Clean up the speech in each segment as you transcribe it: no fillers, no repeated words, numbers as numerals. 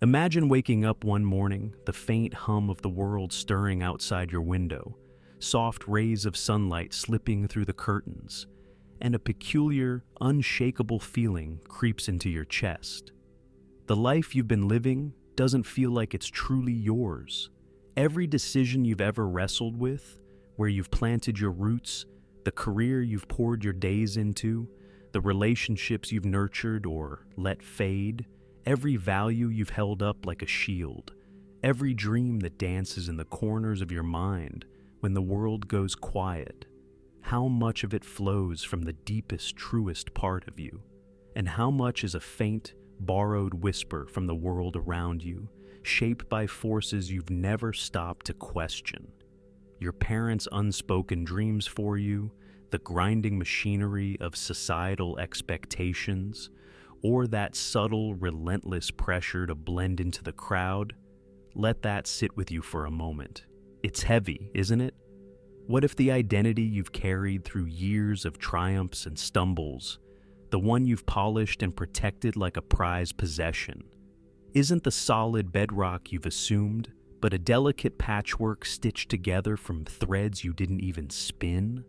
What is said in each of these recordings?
Imagine waking up one morning, the faint hum of the world stirring outside your window, soft rays of sunlight slipping through the curtains, and a peculiar, unshakable feeling creeps into your chest. The life you've been living doesn't feel like it's truly yours. Every decision you've ever wrestled with, where you've planted your roots, the career you've poured your days into, the relationships you've nurtured or let fade, every value you've held up like a shield, every dream that dances in the corners of your mind when the world goes quiet, how much of it flows from the deepest, truest part of you, and how much is a faint, borrowed whisper from the world around you, shaped by forces you've never stopped to question. Your parents' unspoken dreams for you, the grinding machinery of societal expectations, or that subtle, relentless pressure to blend into the crowd. Let that sit with you for a moment. It's heavy, isn't it? What if the identity you've carried through years of triumphs and stumbles, the one you've polished and protected like a prized possession, isn't the solid bedrock you've assumed, but a delicate patchwork stitched together from threads you didn't even spin?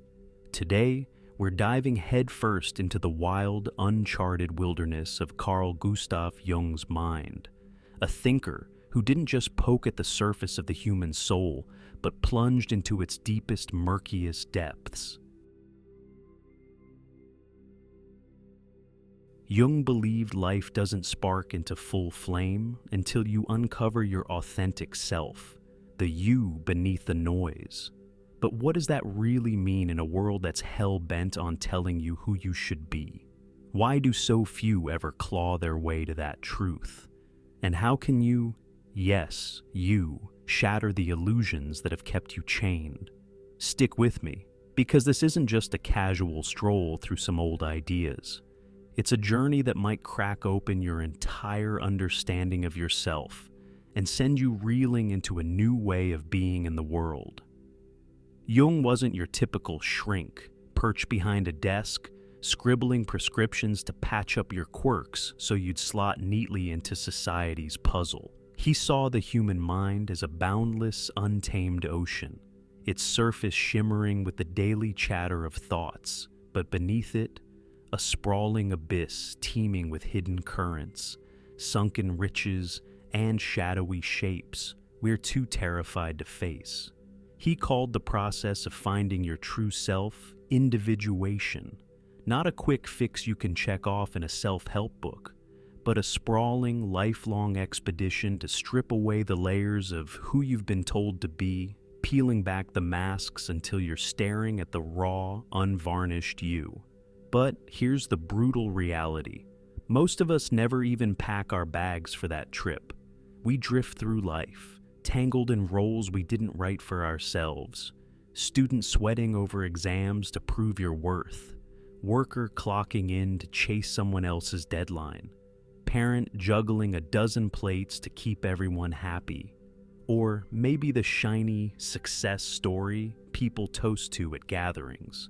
Today, we're diving headfirst into the wild, uncharted wilderness of Carl Gustav Jung's mind, a thinker who didn't just poke at the surface of the human soul, but plunged into its deepest, murkiest depths. Jung believed life doesn't spark into full flame until you uncover your authentic self, the you beneath the noise. But what does that really mean in a world that's hell-bent on telling you who you should be? Why do so few ever claw their way to that truth? And how can you, yes, you, shatter the illusions that have kept you chained? Stick with me, because this isn't just a casual stroll through some old ideas. It's a journey that might crack open your entire understanding of yourself and send you reeling into a new way of being in the world. Jung wasn't your typical shrink, perched behind a desk, scribbling prescriptions to patch up your quirks so you'd slot neatly into society's puzzle. He saw the human mind as a boundless, untamed ocean, its surface shimmering with the daily chatter of thoughts, but beneath it, a sprawling abyss teeming with hidden currents, sunken riches, and shadowy shapes we're too terrified to face. He called the process of finding your true self individuation, not a quick fix you can check off in a self-help book, but a sprawling, lifelong expedition to strip away the layers of who you've been told to be, peeling back the masks until you're staring at the raw, unvarnished you. But here's the brutal reality. Most of us never even pack our bags for that trip. We drift through life, tangled in roles we didn't write for ourselves, student sweating over exams to prove your worth, worker clocking in to chase someone else's deadline, parent juggling a dozen plates to keep everyone happy, or maybe the shiny success story people toast to at gatherings.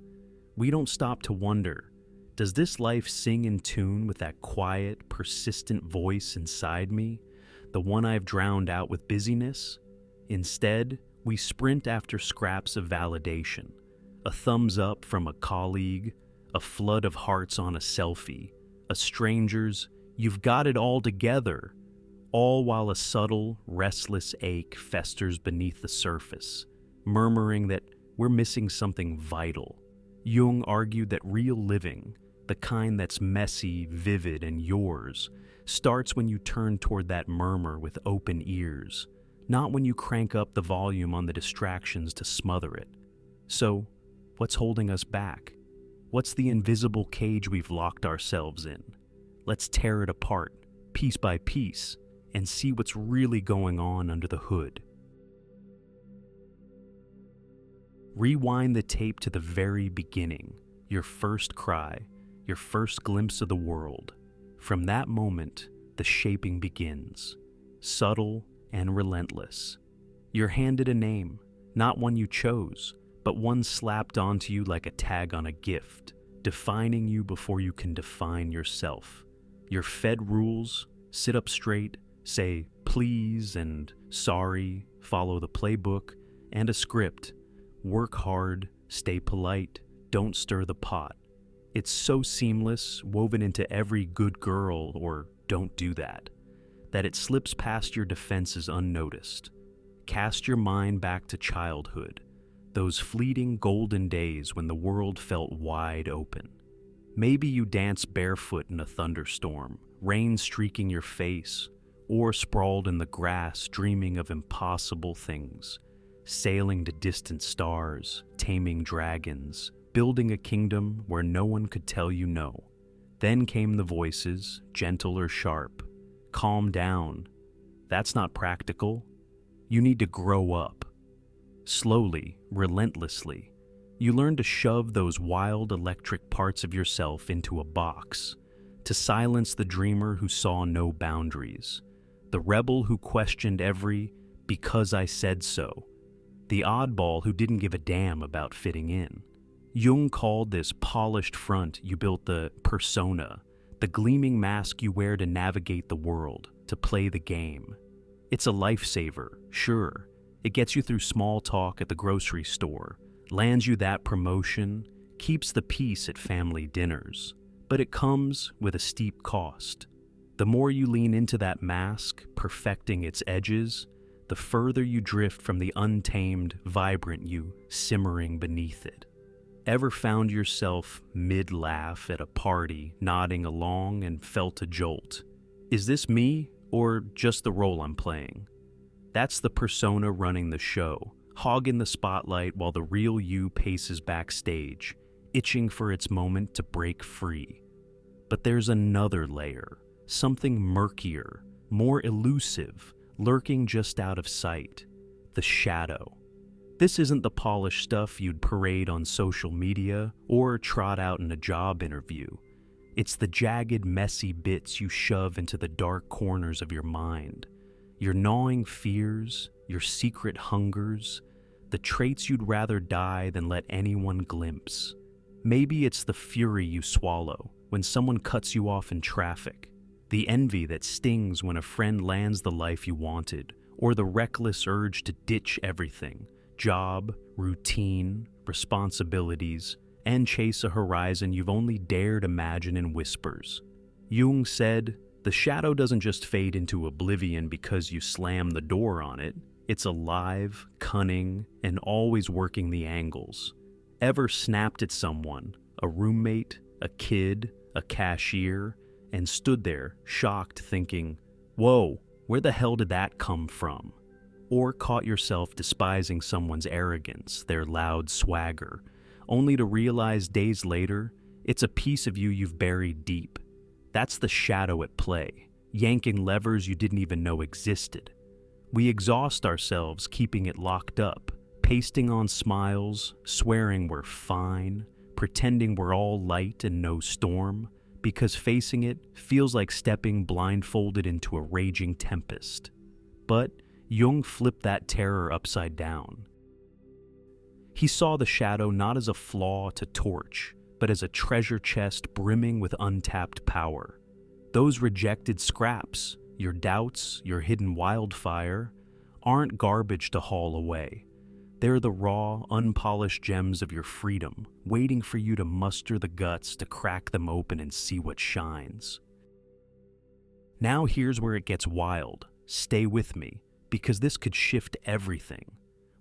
We don't stop to wonder, does this life sing in tune with that quiet, persistent voice inside me? The one I've drowned out with busyness? Instead, we sprint after scraps of validation, a thumbs up from a colleague, a flood of hearts on a selfie, a stranger's "you've got it all together," all while a subtle, restless ache festers beneath the surface, murmuring that we're missing something vital. Jung argued that real living, the kind that's messy, vivid, and yours, starts when you turn toward that murmur with open ears, not when you crank up the volume on the distractions to smother it. So, what's holding us back? What's the invisible cage we've locked ourselves in? Let's tear it apart, piece by piece, and see what's really going on under the hood. Rewind the tape to the very beginning, your first cry, your first glimpse of the world. From that moment, the shaping begins, subtle and relentless. You're handed a name, not one you chose, but one slapped onto you like a tag on a gift, defining you before you can define yourself. You're fed rules, sit up straight, Say please and sorry, follow the playbook, and a script. Work hard, stay polite, don't stir the pot. It's so seamless, woven into every good girl or don't do that it slips past your defenses unnoticed. Cast your mind back to childhood, those fleeting golden days when the world felt wide open. Maybe you danced barefoot in a thunderstorm, rain streaking your face, or sprawled in the grass dreaming of impossible things, sailing to distant stars, taming dragons, building a kingdom where no one could tell you no. Then came the voices, gentle or sharp. Calm down. That's not practical. You need to grow up. Slowly, relentlessly, you learn to shove those wild electric parts of yourself into a box, to silence the dreamer who saw no boundaries, the rebel who questioned every "because I said so," the oddball who didn't give a damn about fitting in. Jung called this polished front you built the persona, the gleaming mask you wear to navigate the world, to play the game. It's a lifesaver, sure. It gets you through small talk at the grocery store, lands you that promotion, keeps the peace at family dinners. But it comes with a steep cost. The more you lean into that mask, perfecting its edges, the further you drift from the untamed, vibrant you simmering beneath it. Ever found yourself mid-laugh at a party, nodding along and felt a jolt? Is this me, or just the role I'm playing? That's the persona running the show, hogging the spotlight while the real you paces backstage, itching for its moment to break free. But there's another layer, something murkier, more elusive, lurking just out of sight: the shadow. This isn't the polished stuff you'd parade on social media or trot out in a job interview. It's the jagged, messy bits you shove into the dark corners of your mind. Your gnawing fears, your secret hungers, the traits you'd rather die than let anyone glimpse. Maybe it's the fury you swallow when someone cuts you off in traffic, the envy that stings when a friend lands the life you wanted, or the reckless urge to ditch everything: job, routine, responsibilities, and chase a horizon you've only dared imagine in whispers. Jung said, the shadow doesn't just fade into oblivion because you slam the door on it. It's alive, cunning, and always working the angles. Ever snapped at someone, a roommate, a kid, a cashier, and stood there, shocked, thinking, whoa, where the hell did that come from? Or caught yourself despising someone's arrogance, their loud swagger, only to realize days later it's a piece of you you've buried deep. That's the shadow at play, yanking levers you didn't even know existed. We exhaust ourselves keeping it locked up, pasting on smiles, swearing we're fine, pretending we're all light and no storm, because facing it feels like stepping blindfolded into a raging tempest. But Jung flipped that terror upside down. He saw the shadow not as a flaw to torch, but as a treasure chest brimming with untapped power. Those rejected scraps, your doubts, your hidden wildfire, aren't garbage to haul away. They're the raw, unpolished gems of your freedom, waiting for you to muster the guts to crack them open and see what shines. Now here's where it gets wild. Stay with me, because this could shift everything.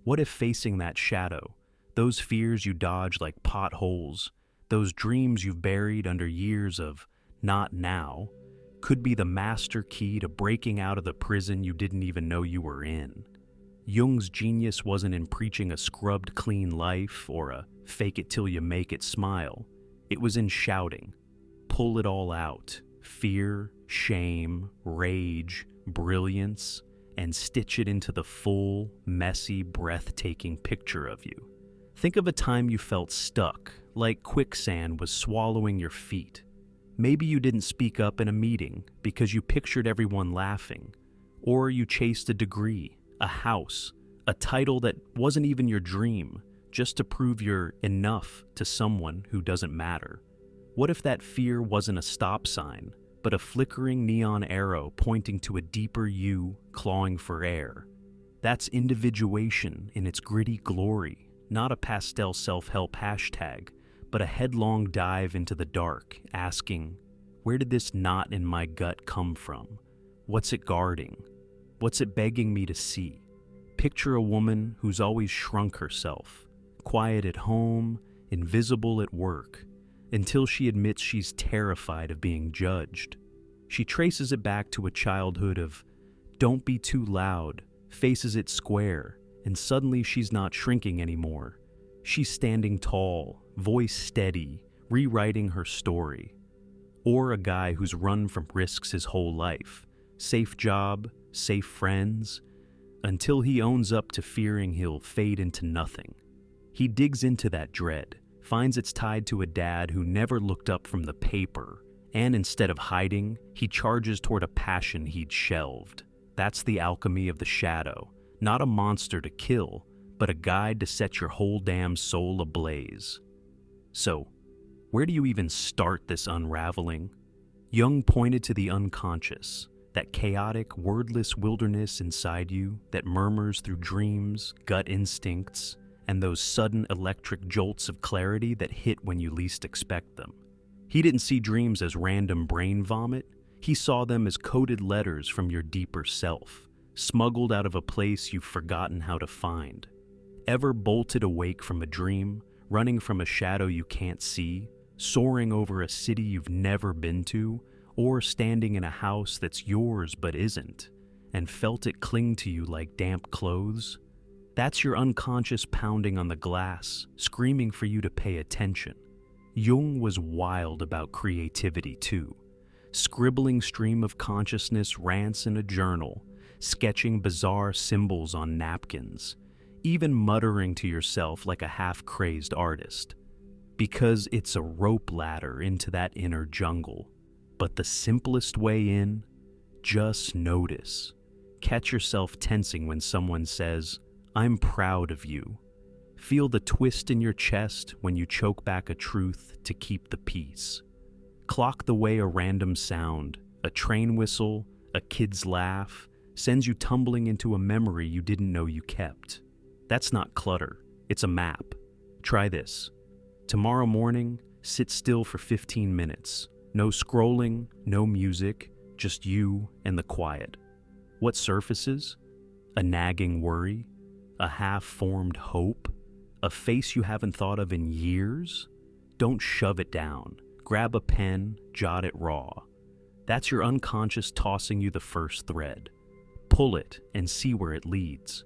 What if facing that shadow, those fears you dodge like potholes, those dreams you've buried under years of "not now," could be the master key to breaking out of the prison you didn't even know you were in? Jung's genius wasn't in preaching a scrubbed clean life or a fake it till you make it smile. It was in shouting, pull it all out, fear, shame, rage, brilliance, and stitch it into the full, messy, breathtaking picture of you. Think of a time you felt stuck, like quicksand was swallowing your feet. Maybe you didn't speak up in a meeting because you pictured everyone laughing, or you chased a degree, a house, a title that wasn't even your dream, just to prove you're enough to someone who doesn't matter. What if that fear wasn't a stop sign, but a flickering neon arrow pointing to a deeper you clawing for air. That's individuation in its gritty glory, not a pastel self-help hashtag, but a headlong dive into the dark, asking, where did this knot in my gut come from? What's it guarding? What's it begging me to see? Picture a woman who's always shrunk herself, quiet at home, invisible at work, until she admits she's terrified of being judged. She traces it back to a childhood of, don't be too loud, faces it square, and suddenly she's not shrinking anymore. She's standing tall, voice steady, rewriting her story. Or a guy who's run from risks his whole life, safe job, safe friends, until he owns up to fearing he'll fade into nothing. He digs into that dread, finds it's tied to a dad who never looked up from the paper, and instead of hiding, he charges toward a passion he'd shelved. That's the alchemy of the shadow, not a monster to kill, but a guide to set your whole damn soul ablaze. So, where do you even start this unraveling? Jung pointed to the unconscious, that chaotic, wordless wilderness inside you that murmurs through dreams, gut instincts, and those sudden electric jolts of clarity that hit when you least expect them. He didn't see dreams as random brain vomit. He saw them as coded letters from your deeper self, smuggled out of a place you've forgotten how to find. Ever bolted awake from a dream, running from a shadow you can't see, soaring over a city you've never been to, or standing in a house that's yours but isn't, and felt it cling to you like damp clothes? That's your unconscious pounding on the glass, screaming for you to pay attention. Jung was wild about creativity too. Scribbling stream of consciousness rants in a journal, sketching bizarre symbols on napkins, even muttering to yourself like a half-crazed artist. Because it's a rope ladder into that inner jungle. But the simplest way in, just notice. Catch yourself tensing when someone says, I'm proud of you. Feel the twist in your chest when you choke back a truth to keep the peace. Clock the way a random sound, a train whistle, a kid's laugh, sends you tumbling into a memory you didn't know you kept. That's not clutter, it's a map. Try this. Tomorrow morning, sit still for 15 minutes. No scrolling, no music, just you and the quiet. What surfaces? A nagging worry? A half-formed hope? A face you haven't thought of in years? Don't shove it down. Grab a pen, jot it raw. That's your unconscious tossing you the first thread. Pull it and see where it leads.